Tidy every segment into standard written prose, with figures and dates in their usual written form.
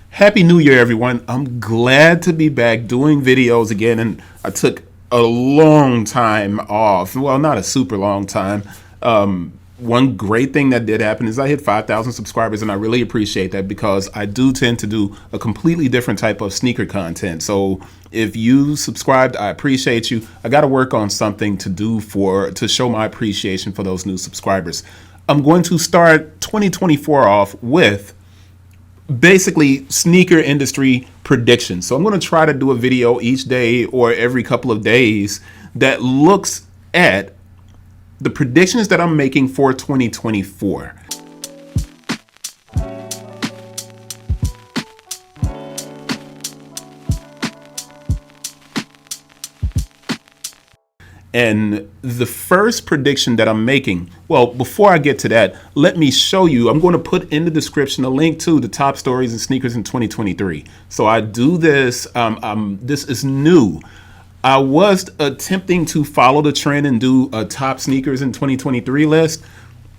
Happy New Year, everyone. I'm glad to be back doing videos again, and I took a long time off. Well, not a super long time. One great thing that did happen is I hit 5,000 subscribers, and I really appreciate that because I do tend to do a completely different type of sneaker content. So if you subscribed, I appreciate you. I got to work on something to show my appreciation for those new subscribers. I'm going to start 2024 off with basically sneaker industry predictions. So I'm going to try to do a video each day or every couple of days that looks at the predictions that I'm making for 2024. And the first prediction that I'm making, well, before I get to that, let me show you. I'm going to put in the description a link to the top stories and sneakers in 2023. So I do this. This is new. I was attempting to follow the trend and do a top sneakers in 2023 list,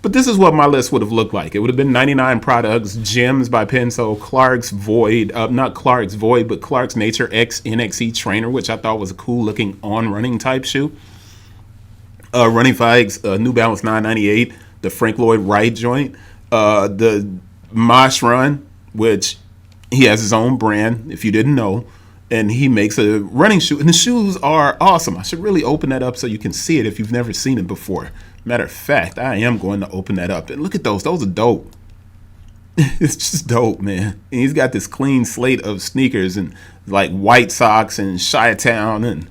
but this is what my list would have looked like. It would have been 99 products, Gems by Penso, Clark's Void, not Clark's Void, but Clark's Nature X NXE Trainer, which I thought was a cool looking on running type shoe. Running Flags, New Balance 998, the Frank Lloyd Wright joint, the Mosh Run, which he has his own brand, if you didn't know, and he makes a running shoe, and the shoes are awesome. I should really open that up so you can see it if you've never seen it before. Matter of fact, I am going to open that up, and look at those are dope. It's just dope, man. And he's got this clean slate of sneakers and like white socks and Chi-Town and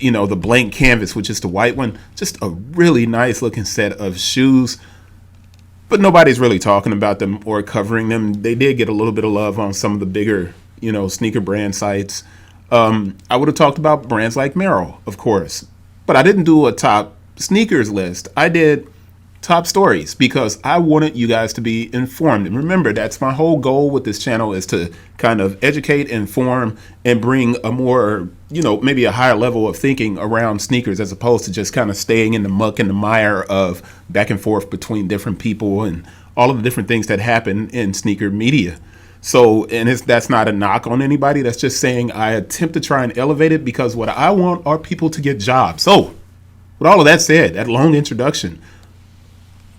the blank canvas, which is the white one. Just a really nice looking set of shoes, but nobody's really talking about them or covering them. They did get a little bit of love on some of the bigger, sneaker brand sites. I would have talked about brands like Merrell, of course, but I didn't do a top sneakers list. I did top stories because I wanted you guys to be informed. And remember, that's my whole goal with this channel, is to kind of educate, inform, and bring a more, maybe a higher level of thinking around sneakers, as opposed to just kind of staying in the muck and the mire of back and forth between different people and all of the different things that happen in sneaker media. So, and that's not a knock on anybody. That's just saying I attempt to try and elevate it because what I want are people to get jobs. So, with all of that said, that long introduction,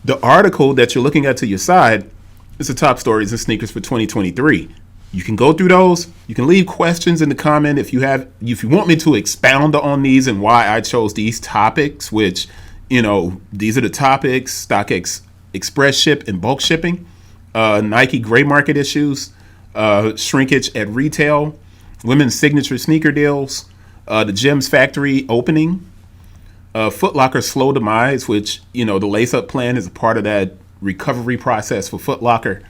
the article that you're looking at to your side is the top stories and sneakers for 2023. You can go through those. You can leave questions in the comment if you want me to expound on these and why I chose these topics, which, these are the topics: StockX Express Ship and bulk shipping, Nike gray market issues, shrinkage at retail, women's signature sneaker deals, the Gems factory opening, Foot Locker's slow demise, which, the lace-up plan is a part of that recovery process for Foot Locker.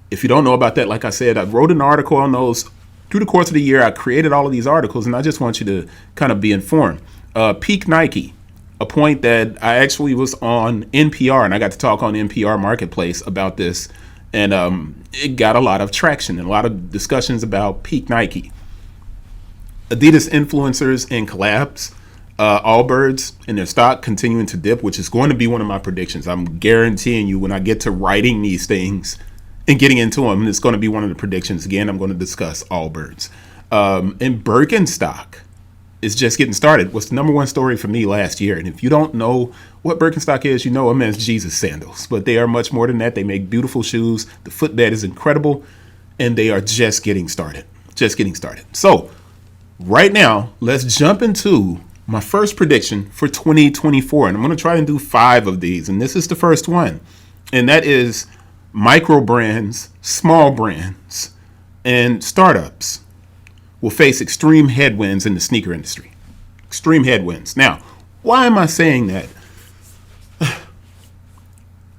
If you don't know about that, like I said, I wrote an article on those through the course of the year. I created all of these articles, and I just want you to kind of be informed. Peak Nike, a point that I actually was on NPR, and I got to talk on NPR Marketplace about this, and it got a lot of traction and a lot of discussions about Peak Nike. Adidas influencers and collabs. Allbirds and their stock continuing to dip, which is going to be one of my predictions. I'm guaranteeing you, when I get to writing these things and getting into them, it's going to be one of the predictions. Again, I'm going to discuss Allbirds. And Birkenstock is just getting started. Was the number one story for me last year. And if you don't know what Birkenstock is, you know them as Jesus sandals. But they are much more than that. They make beautiful shoes. The footbed is incredible. And they are just getting started. Just getting started. So right now, let's jump into my first prediction for 2024, and I'm going to try and do 5 of these, and this is the first one, and that is micro brands, small brands, and startups will face extreme headwinds in the sneaker industry. Extreme headwinds. Now, why am I saying that?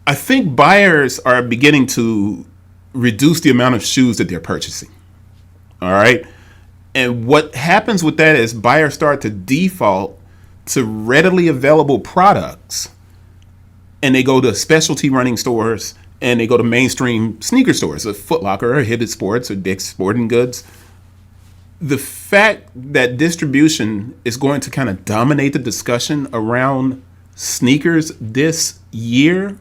I think buyers are beginning to reduce the amount of shoes that they're purchasing. All right. And what happens with that is buyers start to default to readily available products, and they go to specialty running stores and they go to mainstream sneaker stores, a Foot Locker or Hibbett Sports or Dick's Sporting Goods. The fact that distribution is going to kind of dominate the discussion around sneakers this year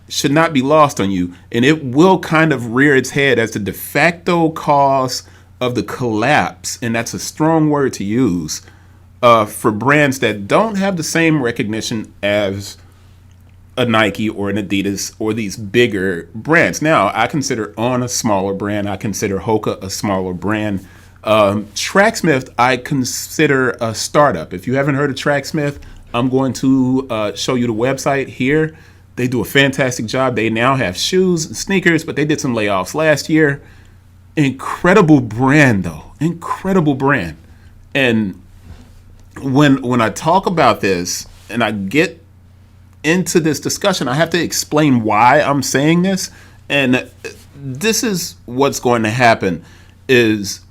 should not be lost on you. And it will kind of rear its head as the de facto cause of the collapse. And that's a strong word to use for brands that don't have the same recognition as a Nike or an Adidas or these bigger brands. Now, I consider On a smaller brand. I consider Hoka a smaller brand. Tracksmith, I consider a startup. If you haven't heard of Tracksmith, I'm going to show you the website here. They do a fantastic job. They now have shoes and sneakers, but they did some layoffs last year. Incredible brand, though. Incredible brand. And when I talk about this and I get into this discussion, I have to explain why I'm saying this. And this is what's going to happen is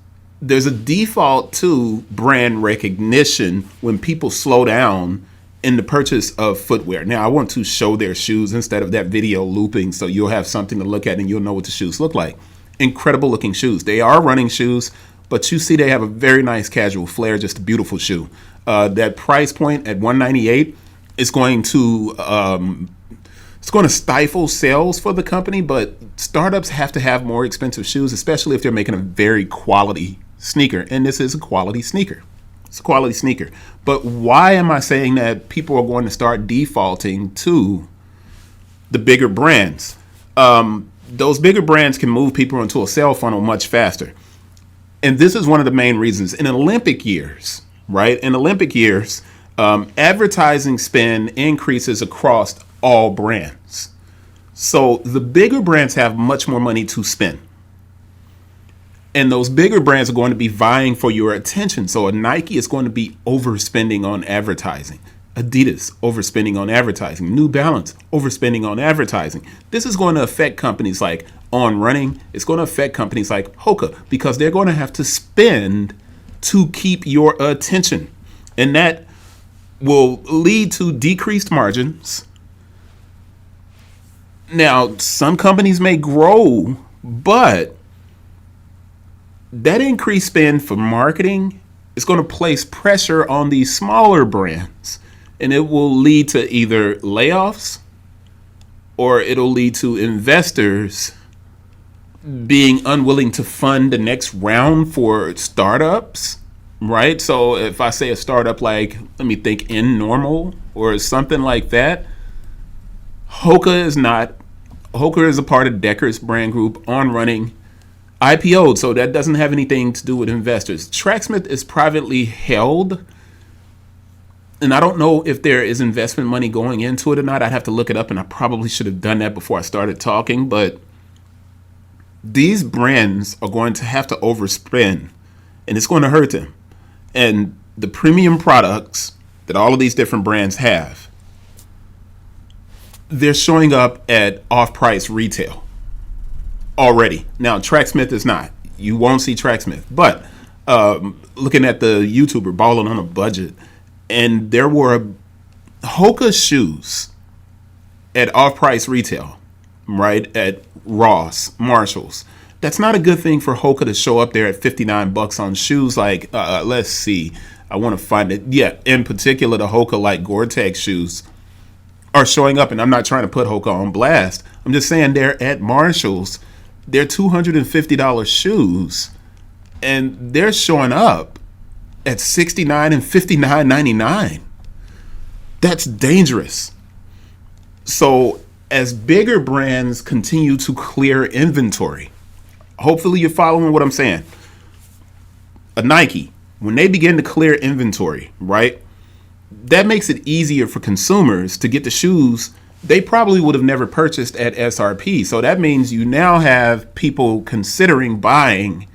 there's a default to brand recognition when people slow down in the purchase of footwear. Now, I want to show their shoes instead of that video looping so you'll have something to look at and you'll know what the shoes look like. Incredible looking shoes. They are running shoes, but you see they have a very nice casual flair, just a beautiful shoe. That price point at $198 is going to stifle sales for the company, but startups have to have more expensive shoes, especially if they're making a very quality sneaker. And this is a quality sneaker. It's a quality sneaker. But why am I saying that people are going to start defaulting to the bigger brands? Those bigger brands can move people into a sale funnel much faster. And this is one of the main reasons. In Olympic years, right? In Olympic years, advertising spend increases across all brands. So the bigger brands have much more money to spend. And those bigger brands are going to be vying for your attention. So a Nike is going to be overspending on advertising. Adidas, overspending on advertising. New Balance, overspending on advertising. This is going to affect companies like On Running. It's going to affect companies like Hoka because they're going to have to spend to keep your attention. And that will lead to decreased margins. Now, some companies may grow, but that increased spend for marketing is going to place pressure on these smaller brands, and it will lead to either layoffs or it'll lead to investors being unwilling to fund the next round for startups, right? So if I say a startup like, let me think, Normal or something like that, Hoka is not. Hoka is a part of Decker's brand group. On Running IPO'd, so that doesn't have anything to do with investors. Tracksmith is privately held, and I don't know if there is investment money going into it or not. I'd have to look it up, and I probably should have done that before I started talking, but these brands are going to have to overspend, and it's going to hurt them. And the premium products that all of these different brands have, they're showing up at off-price retail already. Now, Tracksmith is not. You won't see Tracksmith. But looking at the YouTuber Balling on a Budget, and there were Hoka shoes at off-price retail, right? At Ross, Marshalls. That's not a good thing for Hoka to show up there at $59 on shoes like, let's see, I want to find it. Yeah, in particular, the Hoka like Gore-Tex shoes are showing up, and I'm not trying to put Hoka on blast. I'm just saying they're at Marshalls. They're $250 shoes, and they're showing up at $69 and $59.99. That's dangerous. So as bigger brands continue to clear inventory, hopefully you're following what I'm saying. A Nike, when they begin to clear inventory, right, that makes it easier for consumers to get the shoes they probably would have never purchased at SRP. So that means you now have people considering buying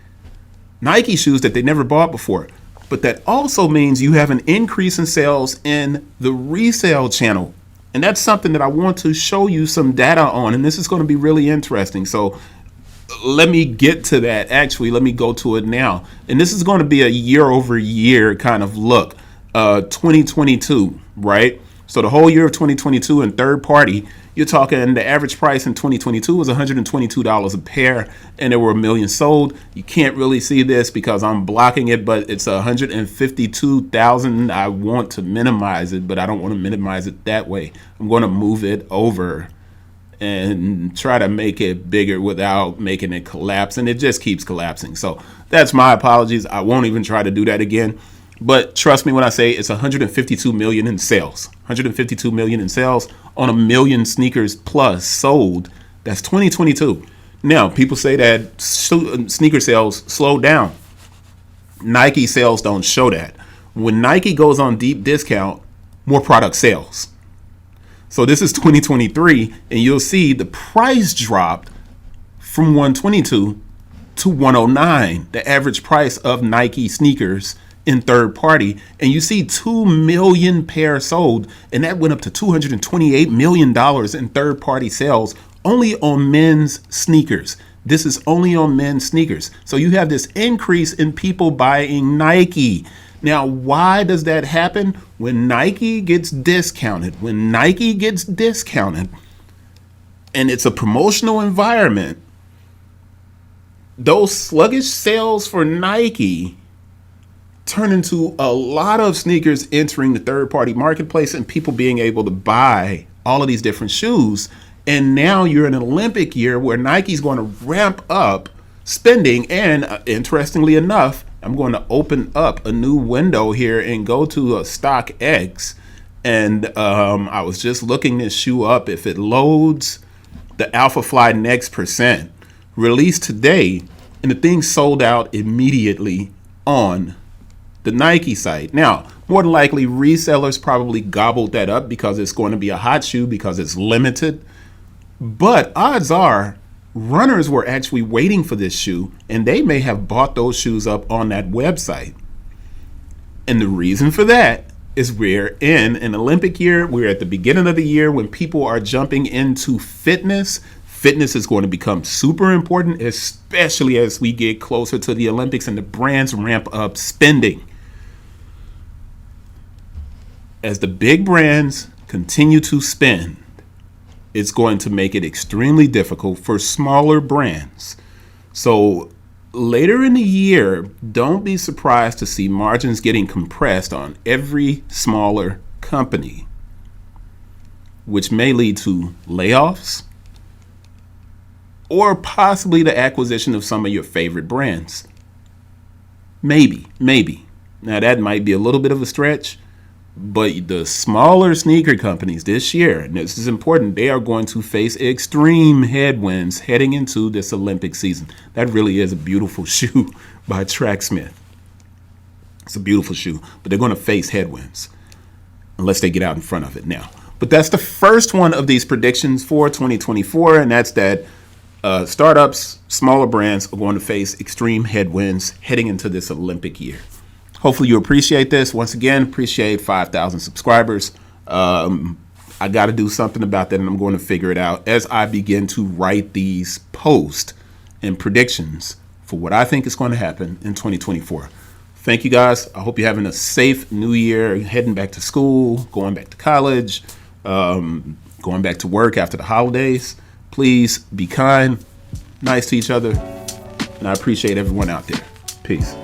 Nike shoes that they never bought before. But that also means you have an increase in sales in the resale channel. And that's something that I want to show you some data on. And this is going to be really interesting. So let me get to that. Actually, let me go to it now. And this is going to be a year over year kind of look. 2022, right? So the whole year of 2022 in third party, you're talking the average price in 2022 was $122 a pair, and there were 1 million sold. You can't really see this because I'm blocking it, but it's 152,000. I want to minimize it, but I don't want to minimize it that way. I'm going to move it over and try to make it bigger without making it collapse, and it just keeps collapsing. So that's my apologies. I won't even try to do that again. But trust me when I say it's 152 million in sales. 152 million in sales on a million sneakers plus sold. That's 2022. Now, people say that sneaker sales slowed down. Nike sales don't show that. When Nike goes on deep discount, more product sales. So this is 2023, and you'll see the price dropped from 122 to 109, the average price of Nike sneakers in third party, and you see 2 million pairs sold, and that went up to $228 million in third party sales only on men's sneakers. This is only on men's sneakers. So you have this increase in people buying Nike. Now, why does that happen? When Nike gets discounted, and it's a promotional environment, those sluggish sales for Nike turn into a lot of sneakers entering the third-party marketplace and people being able to buy all of these different shoes. And now you're in an Olympic year where Nike's going to ramp up spending. And interestingly enough, I'm going to open up a new window here and go to a StockX. And I was just looking this shoe up. If it loads, the Alpha Fly Next Percent released today, and the thing sold out immediately on the Nike site. Now, more than likely, resellers probably gobbled that up because it's going to be a hot shoe because it's limited. But odds are, runners were actually waiting for this shoe, and they may have bought those shoes up on that website. And the reason for that is we're in an Olympic year. We're at the beginning of the year when people are jumping into fitness. Fitness is going to become super important, especially as we get closer to the Olympics and the brands ramp up spending. As the big brands continue to spend, it's going to make it extremely difficult for smaller brands. So later in the year, don't be surprised to see margins getting compressed on every smaller company, which may lead to layoffs or possibly the acquisition of some of your favorite brands. Maybe. Now that might be a little bit of a stretch, but the smaller sneaker companies this year, and this is important, they are going to face extreme headwinds heading into this Olympic season. That really is a beautiful shoe by Tracksmith. It's a beautiful shoe, but they're going to face headwinds unless they get out in front of it now. But that's the first one of these predictions for 2024, and that's that startups, smaller brands are going to face extreme headwinds heading into this Olympic year. Hopefully you appreciate this. Once again, appreciate 5,000 subscribers. I got to do something about that, and I'm going to figure it out as I begin to write these posts and predictions for what I think is going to happen in 2024. Thank you, guys. I hope you're having a safe new year, heading back to school, going back to college, going back to work after the holidays. Please be kind, nice to each other, and I appreciate everyone out there. Peace.